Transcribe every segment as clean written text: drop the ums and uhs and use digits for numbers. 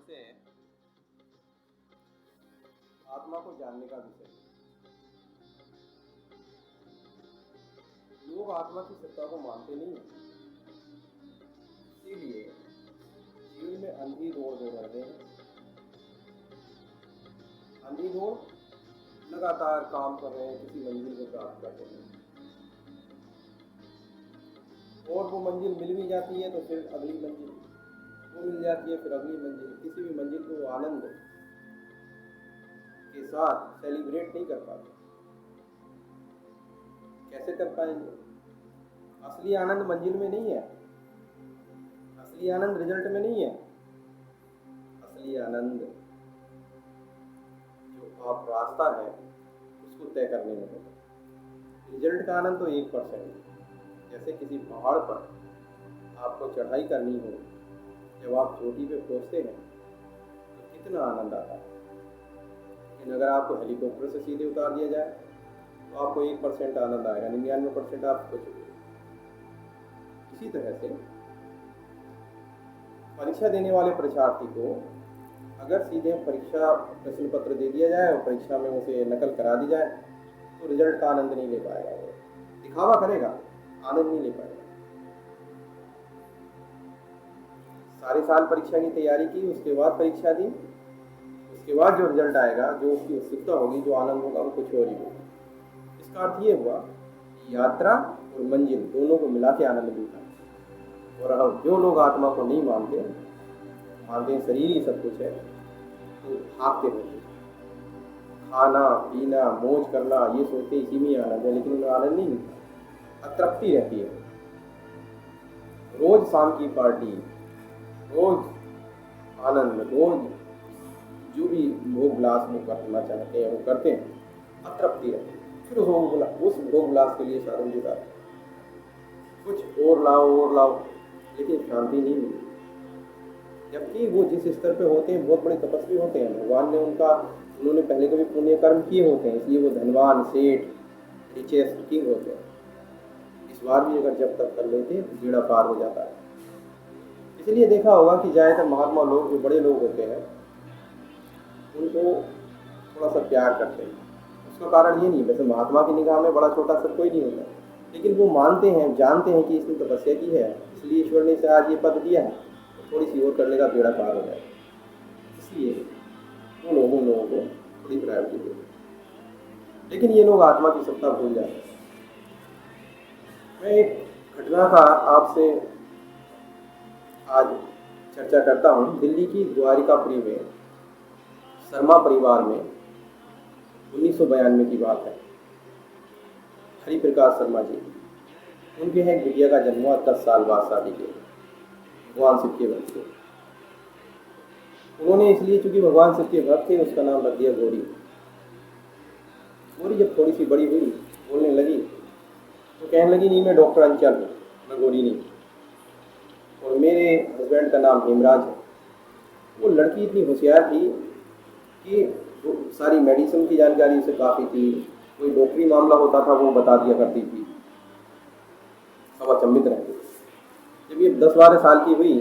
से आत्मा को जानने का विषय है। लोग आत्मा की सत्ता को मानते नहीं हैं, इसीलिए जीवन में अंधी दौड़ दौड़ रहे हैं। अंधी दौड़, लगातार काम कर रहे हैं, किसी मंजिल को प्राप्त करते हैं और वो मंजिल मिल भी जाती है तो फिर अगली मंजिल, वो मिल जाती है फिर अगली मंजिल। किसी भी मंजिल को आनंद के साथ सेलिब्रेट नहीं कर पाते। कैसे कर पाएंगे? असली आनंद मंजिल में नहीं है, असली आनंद रिजल्ट में नहीं है। असली आनंद जो आप रास्ता है उसको तय करने में होगा। रिजल्ट का आनंद तो 1%। जैसे किसी पहाड़ पर आपको चढ़ाई करनी हो, जब आप चोटी पे पहुंचते हैं तो कितना आनंद आता है, लेकिन अगर आपको हेलीकॉप्टर से सीधे उतार दिया जाए तो आपको 1% आनंद आएगा, 99% आप खो चुके। इसी तरह से परीक्षा देने वाले परीक्षार्थी को अगर सीधे परीक्षा प्रश्न पत्र दे दिया जाए और परीक्षा में उसे नकल करा दी जाए तो रिजल्ट का आनंद नहीं ले पाएगा। वो दिखावा करेगा, आनंद नहीं ले पाएगा। सारे साल परीक्षा की तैयारी की, उसके बाद परीक्षा दी, उसके बाद जो रिजल्ट आएगा, जो उसकी उत्सुकता होगी, जो आनंद होगा, वो कुछ और ही होगा। इसका अर्थ ये हुआ यात्रा और मंजिल दोनों को मिला के आनंद मिलता है। और अब जो लोग आत्मा को नहीं मानते, मानते हैं शरीर ही सब कुछ है, तो भागते रहते हैं। खाना पीना मौज करना ये सोचते इसी में आनंद है, लेकिन उन्हें आनंद नहीं मिलता, अतृप्ति रहती है। रोज शाम की पार्टी, रोज आनंद, रोज जो भी भोग विलास वो करना चाहते हैं वो करते हैं, अतृप्ति रहती है। फिर उस भोग विलास के लिए साधन जुटाते हैं, कुछ और लाओ, लेकिन शांति नहीं मिलती। जबकि वो जिस स्तर पे होते हैं बहुत बड़े तपस्वी होते हैं, भगवान ने उन्होंने पहले कभी पुण्य कर्म किए होते हैं, इसलिए वो धनवान, सेठ, रिचेस्ट किंग होते हैं। इस बार भी अगर जब तक कर लेते हैं तो बेड़ा पार हो जाता है। इसलिए देखा होगा कि ज़्यादातर महात्मा लोग, जो बड़े लोग होते हैं, उनको थोड़ा सा प्यार करते हैं। उसका कारण ये नहीं, वैसे महात्मा की निगाह में बड़ा छोटा सा कोई नहीं होता, लेकिन वो मानते हैं, जानते हैं कि इसने तपस्या की है, इसलिए ईश्वर ने इसे आज ये पद दिया है, तो थोड़ी सी और करने का बेड़ा पार हो जाए। इसलिए वो लोगों को थोड़ी प्रायोरिटी देते हैं। लेकिन ये लोग आत्मा की सत्ता भूल जाते हैं। मैं एक घटना का आपसे आज चर्चा करता हूँ। दिल्ली की द्वारिकापुरी में शर्मा परिवार में 1992 की बात है। हरि प्रकाश शर्मा जी, उनके यहाँ एक बिटिया का जन्म हुआ 10 साल बाद शादी के, भगवान शिव के भक्त थे। उन्होंने इसलिए, चूंकि भगवान शिव के भक्त थे, उसका नाम रख दिया गौरी। गौरी जब थोड़ी सी बड़ी हुई, बोलने लगी, तो कहने लगी नहीं मैं डॉक्टर अंचल हूँ, मैं गौरी नहीं, और मेरे हस्बैंड का नाम हेमराज है। वो लड़की इतनी होशियार थी कि सारी मेडिसिन की जानकारी उसे काफ़ी थी, कोई डॉक्टरी मामला होता था वो बता दिया करती थी, सब अचंभित रहते थे। जब ये 10-12 साल की हुई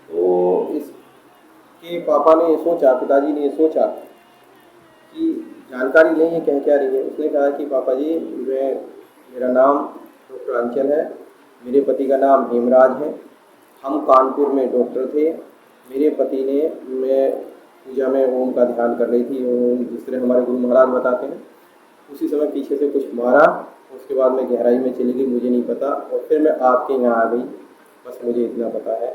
तो इसके पापा ने ये सोचा, पिताजी ने ये सोचा कि जानकारी लें ये कह क्या रही है। उसने कहा कि पापा जी, मेरा नाम डॉक्टर अंचल है, मेरे पति का नाम हेमराज है, हम कानपुर में डॉक्टर थे। मेरे पति ने, मैं पूजा में ओम का ध्यान कर रही थी, ओम जिस तरह हमारे गुरु महाराज बताते हैं, उसी समय पीछे से कुछ मारा, उसके बाद मैं गहराई में चली गई, मुझे नहीं पता, और फिर मैं आपके यहाँ आ गई, बस मुझे इतना पता है।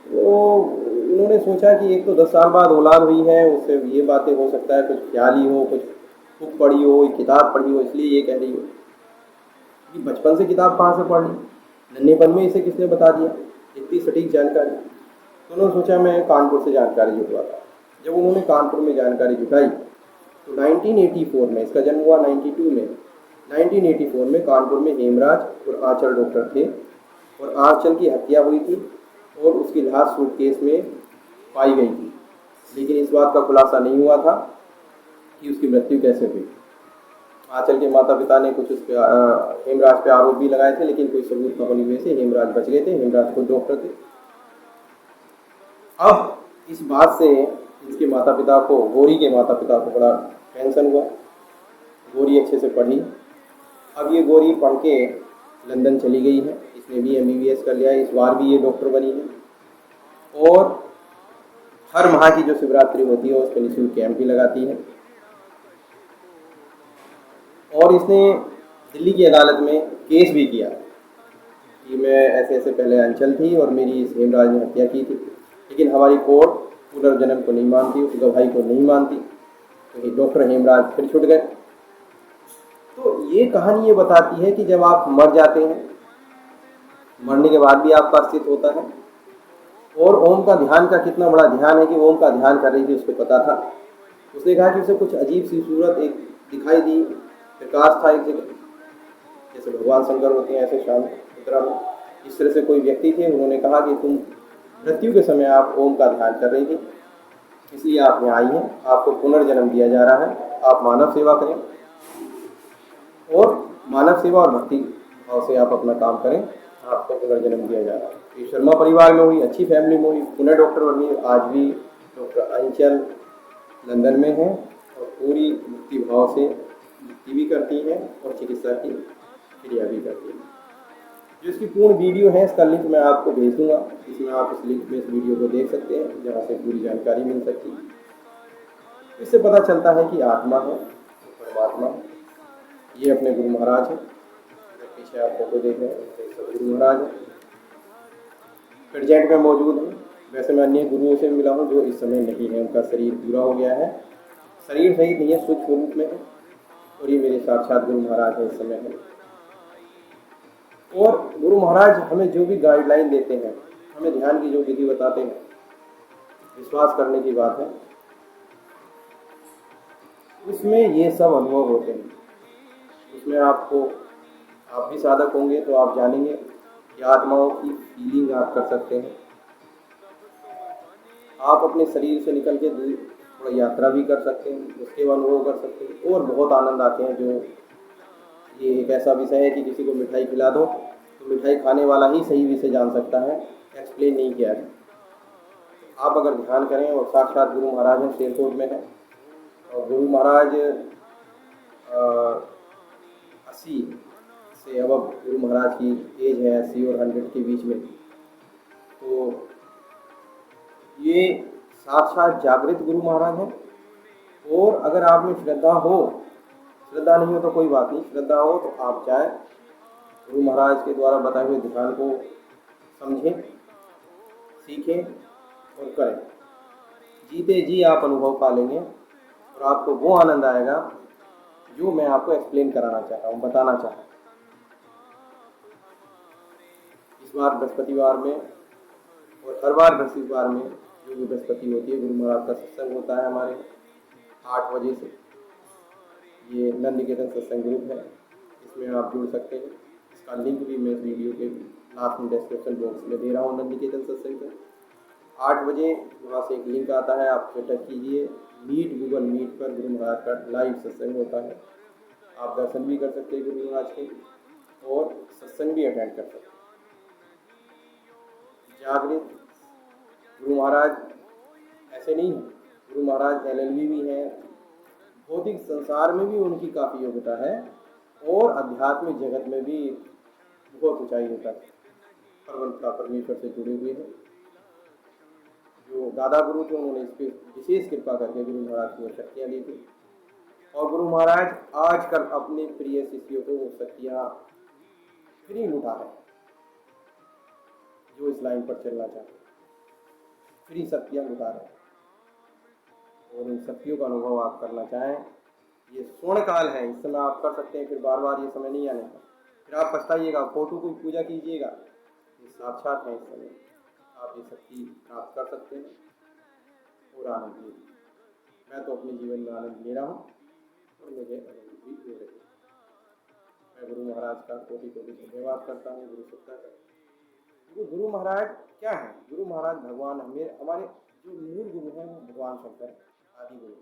तो उन्होंने सोचा कि एक तो 10 साल बाद औलाद हुई है, उससे ये बातें हो सकता है कुछ ख्याल ही हो, कुछ बुक पढ़ी हो, किताब पढ़ी हो, इसलिए ये कह रही हो। कि बचपन से किताब कहाँ से पढ़ ली, नन्हेपन में इसे किसने बता दिया इतनी सटीक जानकारी। तो उन्होंने सोचा मैं कानपुर से जानकारी जुटवाता। जब उन्होंने कानपुर में जानकारी जुटाई तो 1984 में, इसका जन्म हुआ 92 में, 1984 में कानपुर में हेमराज और आंचल डॉक्टर थे, और आंचल की हत्या हुई थी और उसकी लाश सूटकेस में पाई गई थी। लेकिन इस बात का खुलासा नहीं हुआ था कि उसकी मृत्यु कैसे हुई। आंचल के माता पिता ने कुछ उस पर हेमराज पे आरोप भी लगाए थे, लेकिन कोई सबूत न होने की वजह से हेमराज बच गए थे। हेमराज खुद डॉक्टर थे। अब इस बात से इसके माता पिता को, गौरी के माता पिता को बड़ा टेंशन हुआ। गौरी अच्छे से पढ़ी। अब ये गौरी पढ़ के लंदन चली गई है, इसने भी MBBS कर लिया है, इस बार भी ये डॉक्टर बनी है। और हर माह की जो शिवरात्रि होती है उस पर निःशुल्क कैंप भी लगाती है। और इसने दिल्ली की अदालत में केस भी किया कि मैं ऐसे ऐसे, पहले अंचल थी और मेरी इस हेमराज ने हत्या की थी, लेकिन हमारी कोर्ट पुनर्जन्म को नहीं मानती, उस गवाही को नहीं मानती, तो ये डॉक्टर हेमराज फिर छूट गए। तो ये कहानी ये बताती है कि जब आप मर जाते हैं, मरने के बाद भी आपका अस्तित्व होता है। और ओम का ध्यान का कितना बड़ा ध्यान है कि ओम का ध्यान कर रही थी, उसको पता था। उसने कहा कि उसे कुछ अजीब सी सूरत एक दिखाई दी, प्रकाश था एक जगह, जैसे भगवान शंकर होते हैं ऐसे शांत मुद्रा में, इस तरह से कोई व्यक्ति थे। उन्होंने कहा कि तुम मृत्यु के समय आप ओम का ध्यान कर रही थी, इसलिए आप यहाँ आई हैं, आपको पुनर्जन्म दिया जा रहा है, आप मानव सेवा करें और मानव सेवा और भक्ति भाव से आप अपना काम करें, आपको पुनर्जन्म दिया जा रहा है। ये शर्मा परिवार में हुई, अच्छी फैमिली में हुई, पुनः डॉक्टर बनी। आज भी डॉक्टर अंचल लंदन में है और पूरी भक्ति भाव से भक्ति भी करती हैं और चिकित्सा की क्रिया भी करती हैं। जो इसकी पूर्ण वीडियो है, इसका लिंक मैं आपको भेज दूंगा, इसमें आप इस लिंक में इस वीडियो को देख सकते हैं, जहाँ से पूरी जानकारी मिल सकती है। इससे पता चलता है कि आत्मा है, परमात्मा है। ये अपने गुरु महाराज हैं, पीछे आप फोटो देख रहे हैं, गुरु महाराज है, प्रेजेंट में मौजूद है। वैसे मैं अन्य गुरुओं से मिला हूँ जो इस समय नहीं है, उनका शरीर पूरा हो गया है, शरीर सही नहीं है, सूक्ष्म रूप में है, और ये मेरे साक्षात गुरु महाराज है इस समय है। और गुरु महाराज हमें जो भी गाइडलाइन देते हैं, हमें ध्यान की जो विधि बताते हैं, विश्वास करने की बात है, उसमें ये सब अनुभव होते हैं। उसमें आप भी साधक होंगे तो आप जानेंगे कि आत्माओं की फीलिंग आप कर सकते हैं। आप अपने शरीर से निकल के दूर थोड़ा यात्रा भी कर सकते हैं, उसके अनुभव कर सकते हैं, और बहुत आनंद आते हैं। जो ये एक ऐसा विषय है कि किसी को मिठाई खिला दो तो मिठाई खाने वाला ही सही विषय जान सकता है, एक्सप्लेन नहीं किया है। आप अगर ध्यान करें, और साक्षात गुरु महाराज हैं, शेरकोट में है, और गुरु महाराज 80 से अब गुरु महाराज की एज है 80 और 100 के बीच में। तो ये साक्षात जागृत गुरु महाराज हैं। और अगर आप में श्रद्धा हो, श्रद्धा नहीं हो तो कोई बात नहीं, श्रद्धा हो तो आप चाहे गुरु महाराज के द्वारा बताए हुए ध्यान को समझें, सीखें और करें। जीते जी आप अनुभव पा लेंगे और आपको वो आनंद आएगा जो मैं आपको एक्सप्लेन कराना चाहता हूँ, बताना चाहता हूँ। इस बार बृहस्पतिवार में, और हर बार बृहस्पतिवार में जो भी बृहस्पति होती है, गुरु महाराज का सत्संग होता है हमारे 8 बजे से। ये नंद निकेतन सत्संग ग्रुप है, इसमें आप जुड़ सकते हैं। इसका लिंक भी मैं इस वीडियो के लास्ट में डिस्क्रिप्शन बॉक्स में दे रहा हूँ। नंद निकेतन सत्संग का 8 बजे वहाँ से एक लिंक आता है, आप टच कीजिए, मीट गूगल मीट पर गुरु महाराज का लाइव सत्संग होता है। आप दर्शन भी कर सकते हैं गुरु महाराज के, और सत्संग भी अटेंड कर सकते हैं। जागृत गुरु महाराज ऐसे नहीं है, गुरु महाराज LLB भी हैं, भौतिक संसार में भी उनकी काफ़ी योग्यता है, और आध्यात्मिक जगत में भी बहुत ऊंचाई होता है। परमपिता परमेश्वर से जुड़े हुए हैं। जो दादा गुरु थे उन्होंने इस पर विशेष कृपा करके गुरु महाराज को शक्तियाँ दी थी, और गुरु महाराज आजकल अपने प्रिय शिष्यों को वो शक्तियाँ फ्री लुटा रहे हैं। जो इस लाइन पर चलना चाहते हैं, फ्री शक्तियाँ लुटा रहे हैं, और इन शक्तियों का अनुभव आप करना चाहें, ये स्वर्ण काल है, इस समय आप कर सकते हैं, फिर बार बार ये समय नहीं आने का, फिर आप पछताइएगा। फोटो की पूजा कीजिएगा, ये साक्षात है, इस समय आप ये शक्ति प्राप्त कर सकते हैं और आनंद लीजिए। मैं तो अपने जीवन में आनंद ले रहा हूँ और मुझे आनंद भी हो रही है। मैं गुरु महाराज का कोटि कोटि धन्यवाद करता हूँ, गुरु सत्ता का। गुरु महाराज क्या है? गुरु महाराज भगवान, हमारे जो मूल गुरु हैं वो भगवान शंकर आदि गुरु,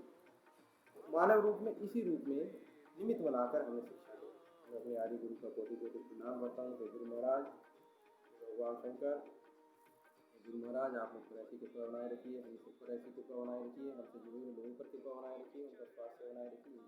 मानव रूप में, इसी रूप में निमित्त बनाकर हमें शिक्षा दे। मैं अपने आदि गुरु का कोटि कोटि प्रणाम करता हूँ। गुरु महाराज, भगवान शंकर, गुरु महाराज आप लोग पर ऐसी कृपा बनाए रखिए, हम सब पर ऐसी कृपा बनाए रखिए, हमसे जुड़े हुए लोगों पर कृपा बनाए रखिए, उनका स्वास्थ्य बनाए रखिए,